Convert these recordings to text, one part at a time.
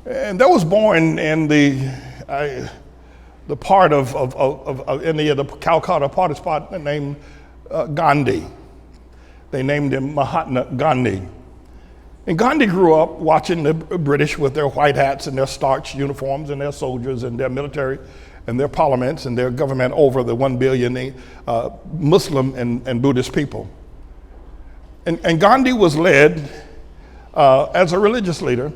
And there was born in the part of India, the Calcutta party spot named Gandhi. They named him Mahatma Gandhi. And Gandhi grew up watching the British with their white hats and their starched uniforms and their soldiers and their military and their parliaments and their government over the 1 billion Muslim and Buddhist people. And Gandhi was led as a religious leader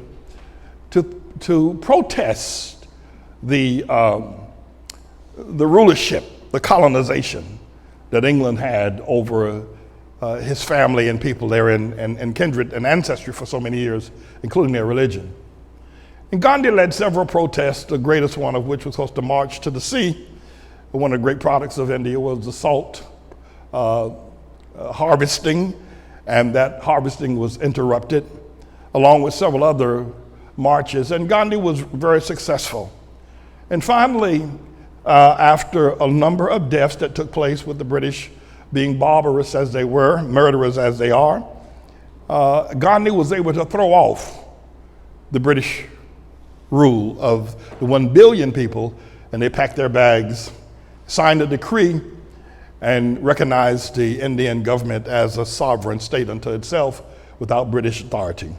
to protest the rulership, the colonization that England had over his family and people there and kindred and ancestry for so many years, including their religion. And Gandhi led several protests, the greatest one of which was supposed to march to the sea. One of the great products of India was the salt harvesting, and that harvesting was interrupted, along with several other marches, and Gandhi was very successful. And finally, after a number of deaths that took place with the British being barbarous as they were, murderers as they are, Gandhi was able to throw off the British rule of the 1 billion people, and they packed their bags, signed a decree, and recognized the Indian government as a sovereign state unto itself without British authority.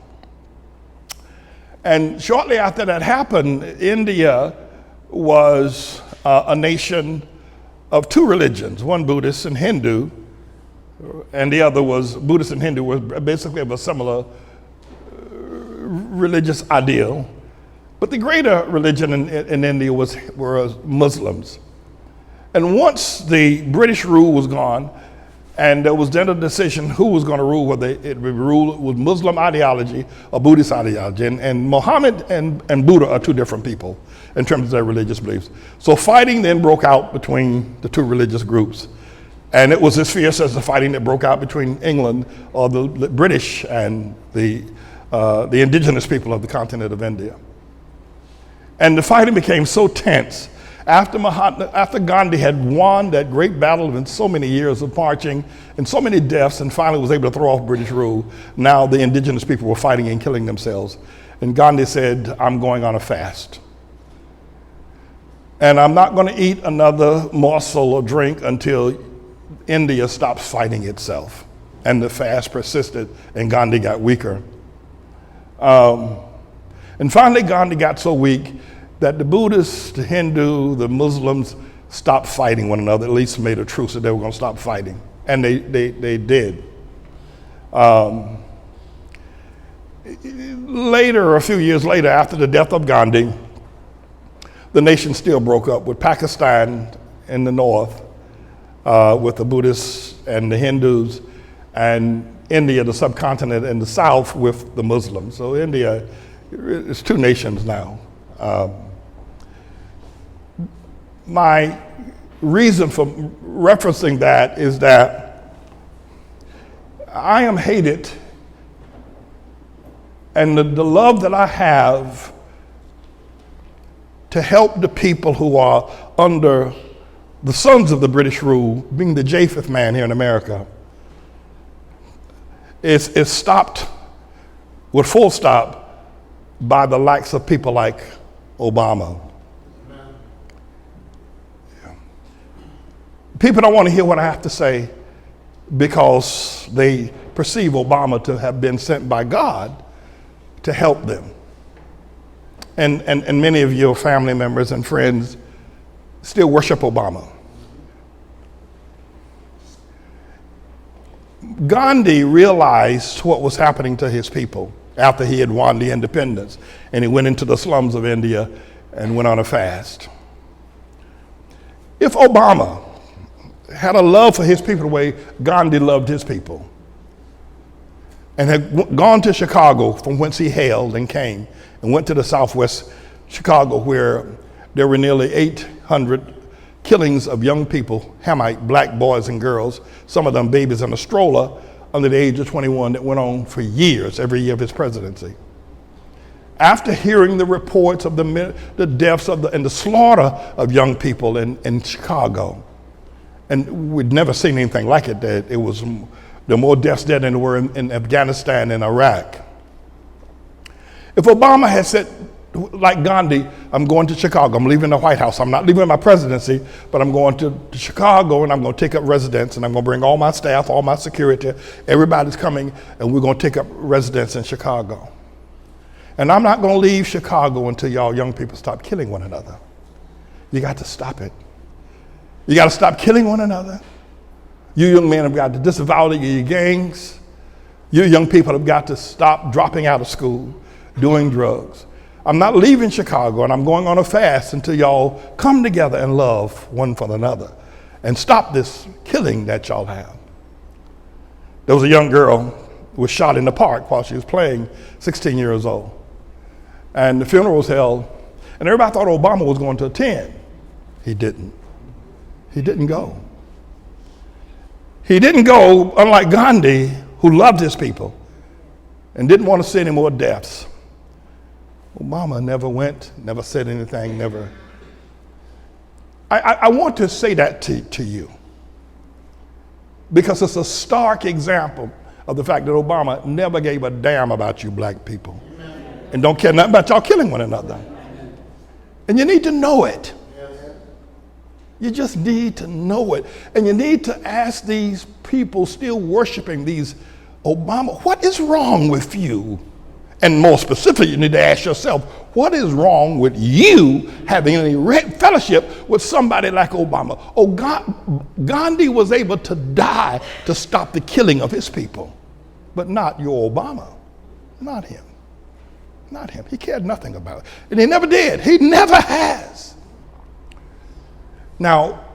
And shortly after that happened, India was a nation of two religions, one Buddhist and Hindu, and the other was Buddhist and Hindu was basically of a similar religious ideal. But the greater religion in India were Muslims. And once the British rule was gone, and there was then a decision who was going to rule, whether it would rule with Muslim ideology or Buddhist ideology. And Muhammad and Buddha are two different people in terms of their religious beliefs. So fighting then broke out between the two religious groups. And it was as fierce as the fighting that broke out between England or the British and the indigenous people of the continent of India. And the fighting became so tense. After Gandhi had won that great battle in so many years of marching and so many deaths and finally was able to throw off British rule, now the indigenous people were fighting and killing themselves. And Gandhi said, I'm going on a fast. And I'm not going to eat another morsel or drink until India stops fighting itself. And the fast persisted and Gandhi got weaker. And finally Gandhi got so weak that the Buddhists, the Hindu, the Muslims stopped fighting one another, at least made a truce that they were going to stop fighting. And they did. Later, a few years later, after the death of Gandhi, the nation still broke up, with Pakistan in the north, with the Buddhists and the Hindus, and India, the subcontinent, in the south with the Muslims. So India is two nations now. My reason for referencing that is that I am hated, and the love that I have to help the people who are under the sons of the British rule, being the Japheth man here in America, is stopped with full stop by the likes of people like Obama. People don't want to hear what I have to say because they perceive Obama to have been sent by God to help them. And many of your family members and friends still worship Obama. Gandhi realized what was happening to his people after he had won the independence, and he went into the slums of India and went on a fast. If Obama had a love for his people the way Gandhi loved his people, and had gone to Chicago, from whence he hailed and came, and went to the southwest Chicago, where there were nearly 800 killings of young people, Hamite black boys and girls, some of them babies in a stroller under the age of 21, that went on for years, every year of his presidency. After hearing the reports of the deaths and the slaughter of young people in Chicago, and we'd never seen anything like it. There were more deaths there than there were in Afghanistan and Iraq. If Obama had said like Gandhi, I'm going to Chicago. I'm leaving the White House. I'm not leaving my presidency, but I'm going to Chicago, and I'm going to take up residence, and I'm going to bring all my staff, all my security. Everybody's coming, and we're going to take up residence in Chicago. And I'm not going to leave Chicago until y'all young people stop killing one another. You got to stop it. You got to stop killing one another. You young men have got to disavow your gangs. You young people have got to stop dropping out of school, doing drugs. I'm not leaving Chicago, and I'm going on a fast until y'all come together and love one for another and stop this killing that y'all have. There was a young girl who was shot in the park while she was playing, 16 years old. And the funeral was held, and everybody thought Obama was going to attend. He didn't. He didn't go. He didn't go, unlike Gandhi, who loved his people and didn't want to see any more deaths. Obama never went, never said anything, never. I want to say that to you because it's a stark example of the fact that Obama never gave a damn about you black people and don't care nothing about y'all killing one another. And you need to know it. You just need to know it. And you need to ask these people still worshiping these Obama, what is wrong with you? And more specifically, you need to ask yourself, what is wrong with you having any fellowship with somebody like Obama? Oh, Gandhi was able to die to stop the killing of his people, but not your Obama, not him, not him. He cared nothing about it, and he never did. He never has. Now,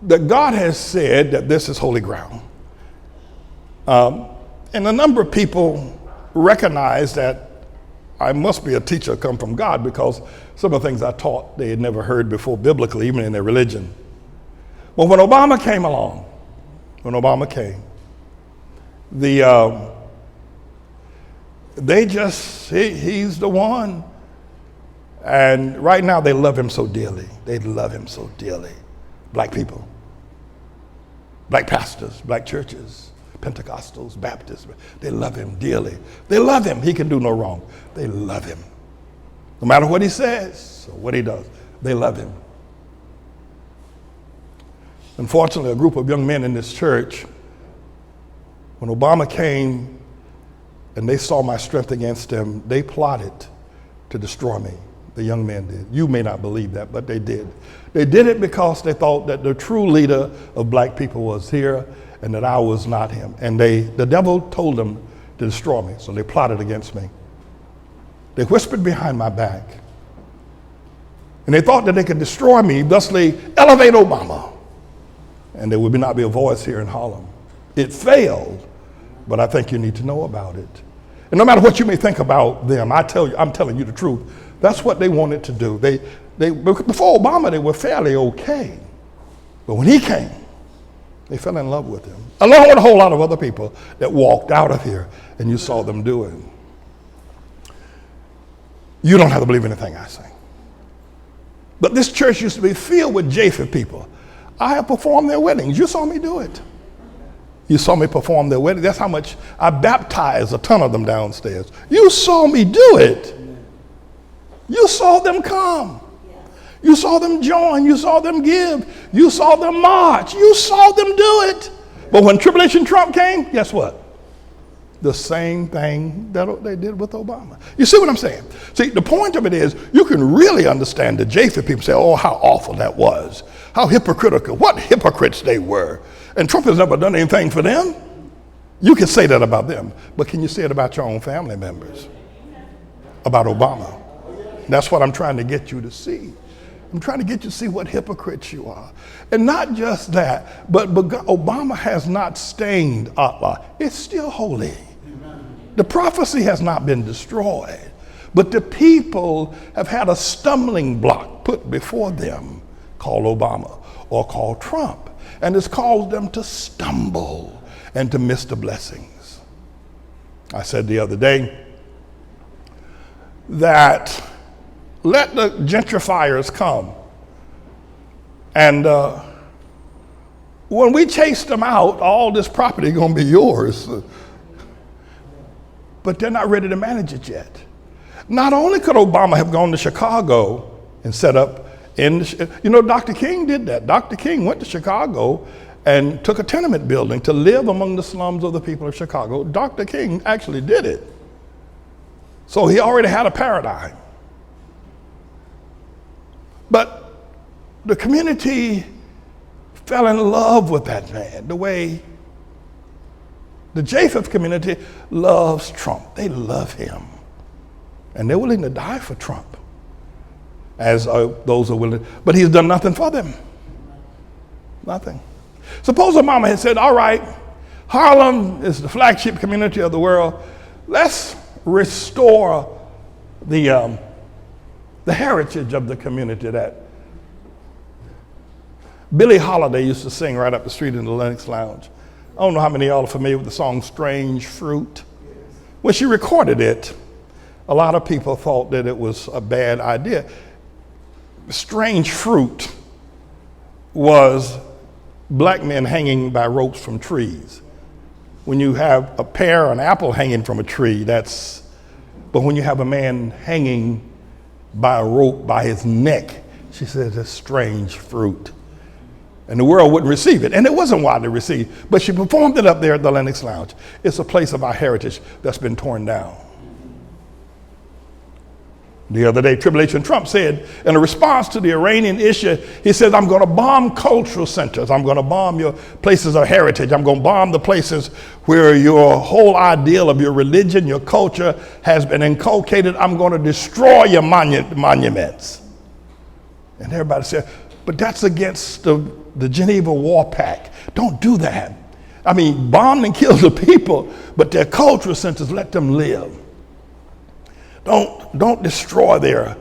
that God has said that this is holy ground, and a number of people recognize that I must be a teacher come from God because some of the things I taught they had never heard before biblically, even in their religion. But when Obama came along, he's the one. And right now they love him so dearly. They love him so dearly. Black people, black pastors, black churches, Pentecostals, Baptists, they love him dearly. They love him. He can do no wrong. They love him. No matter what he says or what he does, they love him. Unfortunately, a group of young men in this church, when Obama came and they saw my strength against him, they plotted to destroy me. The young men did. You may not believe that, but they did. They did it because they thought that the true leader of black people was here and that I was not him. And the devil told them to destroy me, so they plotted against me. They whispered behind my back. And they thought that they could destroy me, thusly elevate Obama. And there would not be a voice here in Harlem. It failed, but I think you need to know about it. And no matter what you may think about them, I'm telling you the truth. That's what they wanted to do. Before Obama, they were fairly okay. But when he came, they fell in love with him, along with a whole lot of other people that walked out of here, and you saw them do it. You don't have to believe anything I say. But this church used to be filled with Japheth people. I have performed their weddings. You saw me do it. You saw me perform their wedding. That's how much I baptized a ton of them downstairs. You saw me do it. You saw them come. You saw them join. You saw them give. You saw them march. You saw them do it. But when Tribulation Trump came, guess what? The same thing that they did with Obama. You see what I'm saying? See, the point of it is you can really understand the Japheth people say, oh, how awful that was. How hypocritical. What hypocrites they were. And Trump has never done anything for them. You can say that about them. But can you say it about your own family members? About Obama? That's what I'm trying to get you to see. I'm trying to get you to see what hypocrites you are. And not just that, but Obama has not stained ATLAH. It's still holy. The prophecy has not been destroyed, but the people have had a stumbling block put before them called Obama or called Trump, and it's caused them to stumble and to miss the blessings. I said the other day that let the gentrifiers come, and when we chase them out, all this property is going to be yours. But they're not ready to manage it yet. Not only could Obama have gone to Chicago and set up Dr. King did that. Dr. King went to Chicago and took a tenement building to live among the slums of the people of Chicago. Dr. King actually did it. So he already had a paradigm. But the community fell in love with that man the way the Japheth community loves Trump. They love him. And they're willing to die for Trump, as those are willing. But he's done nothing for them. Nothing. Suppose Obama had said, all right, Harlem is the flagship community of the world. Let's restore the heritage of the community that Billie Holiday used to sing right up the street in the Lenox Lounge. I don't know how many of y'all are familiar with the song Strange Fruit. When she recorded it, a lot of people thought that it was a bad idea. Strange Fruit was black men hanging by ropes from trees. When you have a pear or an apple hanging from a tree, but when you have a man hanging by a rope by his neck, she said, it's strange fruit. And the world wouldn't receive it. And it wasn't widely received, but she performed it up there at the Lenox Lounge. It's a place of our heritage that's been torn down. The other day, Tribulation Trump said, in a response to the Iranian issue, he said, I'm going to bomb cultural centers. I'm going to bomb your places of heritage. I'm going to bomb the places where your whole ideal of your religion, your culture has been inculcated. I'm going to destroy your monuments. And everybody said, but that's against the Geneva War Pact. Don't do that. I mean, bomb and kill the people, but their cultural centers, let them live. Don't destroy their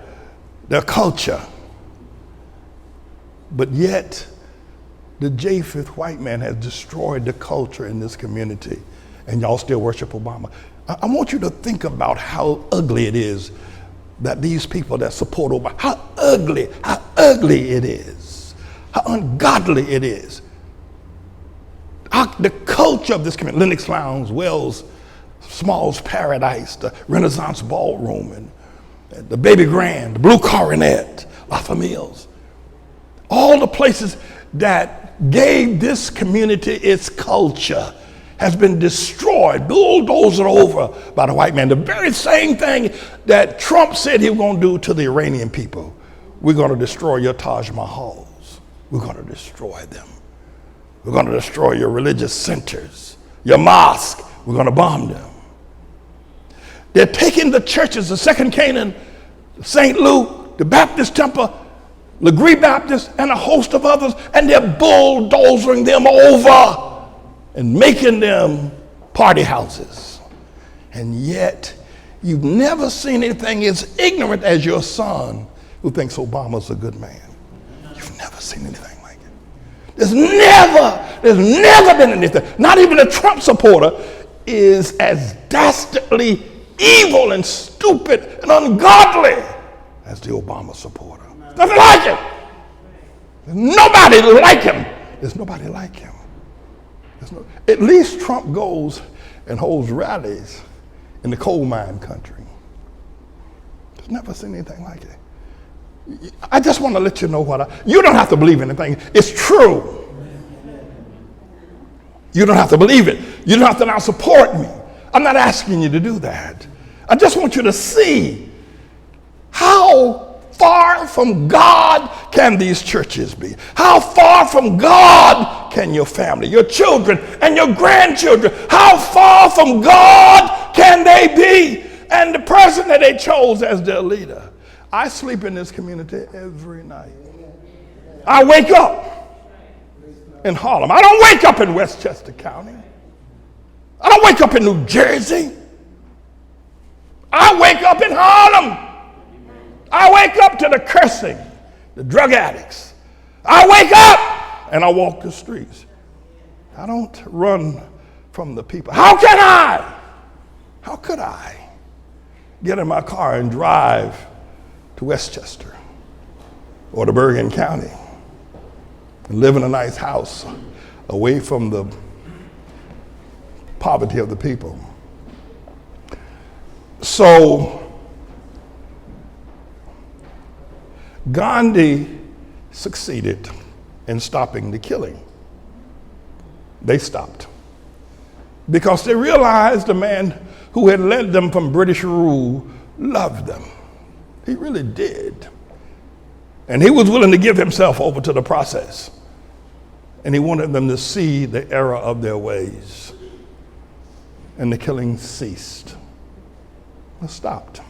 culture. But yet, the Japheth white man has destroyed the culture in this community, and y'all still worship Obama. I want you to think about how ugly it is that these people that support Obama, how ugly it is, how ungodly it is. The culture of this community, Lenox Lounge, Wells, Small's Paradise, the Renaissance Ballroom, and the Baby Grand, the Blue Coronet, La Famile's, all the places that gave this community its culture has been destroyed, bulldozed over by the white man. The very same thing that Trump said he was going to do to the Iranian people. We're going to destroy your Taj Mahals. We're going to destroy them. We're going to destroy your religious centers, your mosque. We're going to bomb them. They're taking the churches, the Second Canaan, St. Luke, the Baptist Temple, Legree Baptist, and a host of others, and they're bulldozing them over and making them party houses. And yet, you've never seen anything as ignorant as your son who thinks Obama's a good man. You've never seen anything like it. There's never been anything. Not even a Trump supporter is as dastardly evil and stupid and ungodly as the Obama supporter. Nothing like him. There's nobody like him. There's nobody like him. At least Trump goes and holds rallies in the coal mine country. I've never seen anything like it. I just want to let you know you don't have to believe anything. It's true. You don't have to believe it. You don't have to now support me. I'm not asking you to do that. I just want you to see how far from God can these churches be? How far from God can your family, your children, and your grandchildren, how far from God can they be? And the person that they chose as their leader. I sleep in this community every night. I wake up in Harlem. I don't wake up in Westchester County. I don't wake up in New Jersey. I wake up in Harlem. I wake up to the cursing, the drug addicts. I wake up and I walk the streets. I don't run from the people. How could I get in my car and drive to Westchester or to Bergen County and live in a nice house away from the poverty of the people? So Gandhi succeeded in stopping the killing. They stopped because they realized the man who had led them from British rule loved them. He really did. And he was willing to give himself over to the process. And he wanted them to see the error of their ways. And the killing ceased. It stopped.